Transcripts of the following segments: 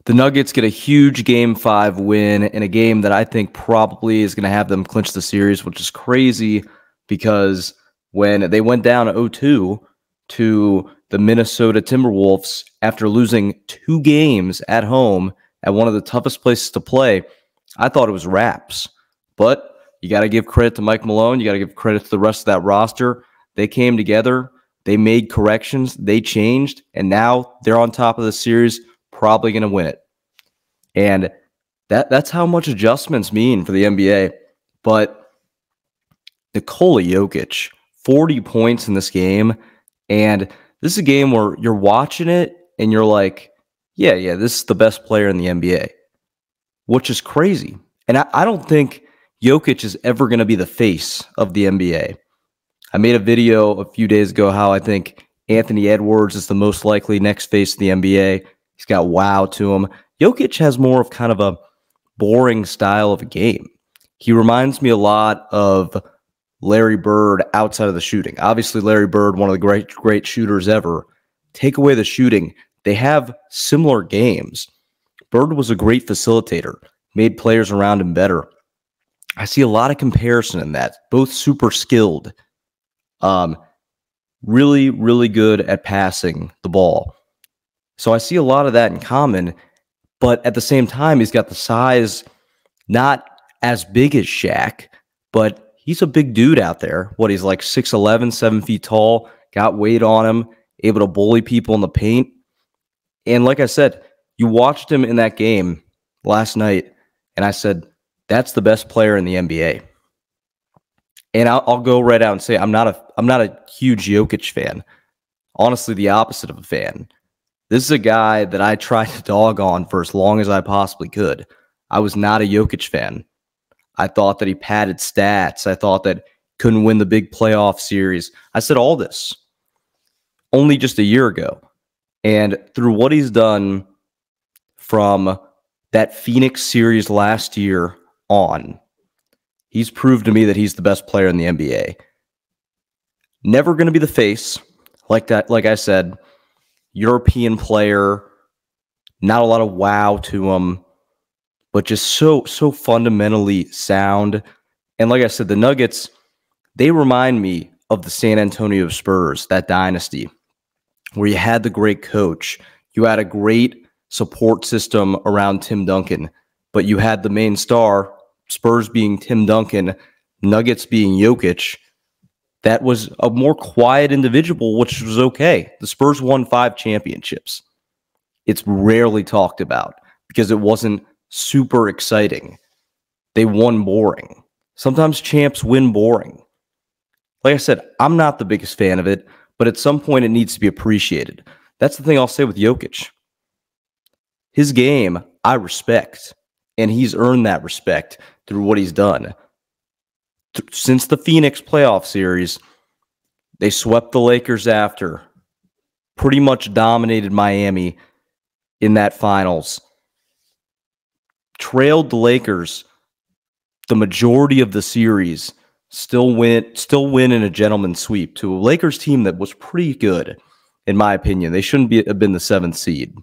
The Nuggets get a huge Game 5 win in a game that I think probably is going to have them clinch the series, which is crazy because when they went down 0-2 to the Minnesota Timberwolves after losing 2 games at home at one of the toughest places to play, I thought it was wraps. But you got to give credit to Mike Malone. You got to give credit to the rest of that roster. They came together. They made corrections. They changed. And now they're on top of the series, probably going to win it. And that's how much adjustments mean for the NBA. But Nikola Jokic, 40 points in this game. And this is a game where you're watching it and you're like, yeah, this is the best player in the NBA, which is crazy. And I don't think Jokic is ever going to be the face of the NBA. I made a video a few days ago how I think Anthony Edwards is the most likely next face of the NBA. He's got wow to him. Jokic has more of kind of a boring style of a game. He reminds me a lot of Larry Bird outside of the shooting. Obviously, Larry Bird, one of the great shooters ever. Take away the shooting. They have similar games. Bird was a great facilitator, made players around him better. I see a lot of comparison in that. Both super skilled. Really, really good at passing the ball. So I see a lot of that in common, but at the same time, he's got the size, not as big as Shaq, but he's a big dude out there. What, he's like 6'11", 7 feet tall, got weight on him, able to bully people in the paint. And like I said, you watched him in that game last night, and I said, that's the best player in the NBA. And I'll go right out and say I'm not a huge Jokic fan. Honestly, the opposite of a fan. This is a guy that I tried to dog on for as long as I possibly could. I was not a Jokic fan. I thought that he padded stats. I thought that couldn't win the big playoff series. I said all this only just a year ago. And through what he's done from that Phoenix series last year on, he's proved to me that he's the best player in the NBA. Never going to be the face, like I said. European player, not a lot of wow to him, but just so fundamentally sound. And like I said, the Nuggets, they remind me of the San Antonio Spurs, that dynasty, where you had the great coach, you had a great support system around Tim Duncan, but you had the main star, Spurs being Tim Duncan, Nuggets being Jokic. That was a more quiet individual, which was okay. The Spurs won 5 championships. It's rarely talked about because it wasn't super exciting. They won boring. Sometimes champs win boring. Like I said, I'm not the biggest fan of it, but at some point it needs to be appreciated. That's the thing I'll say with Jokic. His game, I respect, and he's earned that respect through what he's done. Since the Phoenix playoff series, they swept the Lakers after, pretty much dominated Miami in that finals, trailed the Lakers the majority of the series, still win in a gentleman's sweep to a Lakers team that was pretty good, in my opinion. They shouldn't have been the 7th seed.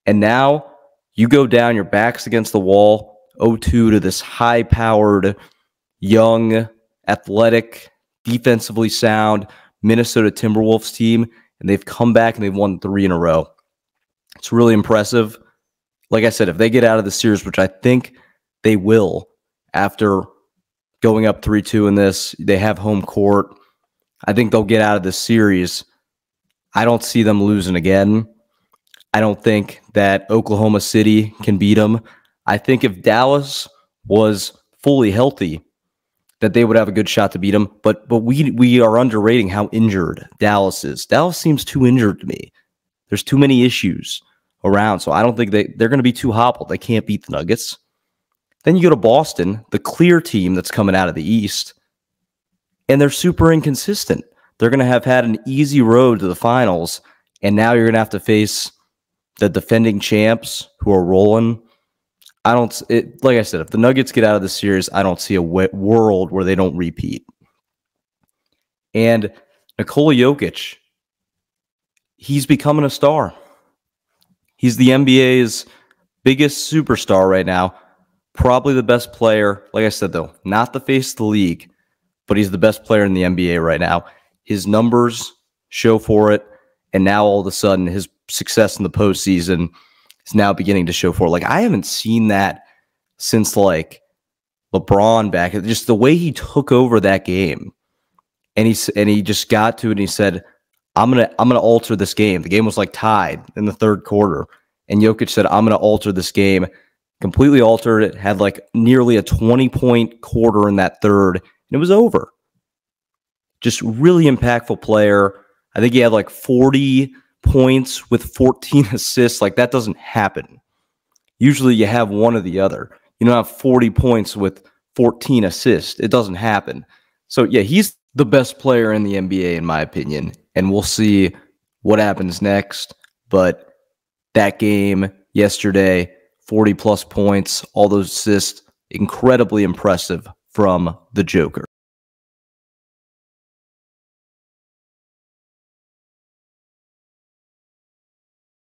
And now you go down, your back's against the wall, 0-2 to this high-powered, young, athletic, defensively sound Minnesota Timberwolves team, and they've come back and they've won 3 in a row. It's really impressive. Like I said, if they get out of the series, which I think they will, after going up 3-2 in this, they have home court. I think they'll get out of this series. I don't see them losing again. I don't think that Oklahoma City can beat them. I think if Dallas was fully healthy, that they would have a good shot to beat them. But we are underrating how injured Dallas is. Dallas seems too injured to me. There's too many issues around, so I don't think they're going to be too hobbled. They can't beat the Nuggets. Then you go to Boston, the clear team that's coming out of the East, and they're super inconsistent. They're going to have had an easy road to the finals, and now you're going to have to face the defending champs who are rolling. Like I said, if the Nuggets get out of the series, I don't see a world where they don't repeat. And Nikola Jokic, he's becoming a star. He's the NBA's biggest superstar right now, probably the best player. Like I said, though, not the face of the league, but he's the best player in the NBA right now. His numbers show for it, and now all of a sudden his success in the postseason is now beginning to show for it. Like, I haven't seen that since like LeBron back. Just the way he took over that game, and he just got to it and he said, I'm gonna alter this game. The game was like tied in the third quarter, and Jokic said, I'm gonna alter this game. Completely altered it. Had like nearly a 20-point quarter in that third, and it was over. Just really impactful player. I think he had like 40 points with 14 assists. Like, that doesn't happen. Usually you have one or the other. You don't have 40 points with 14 assists. It doesn't happen. So, yeah, he's the best player in the NBA, in my opinion. And we'll see what happens next. But that game yesterday, 40-plus points, all those assists, incredibly impressive from the Joker.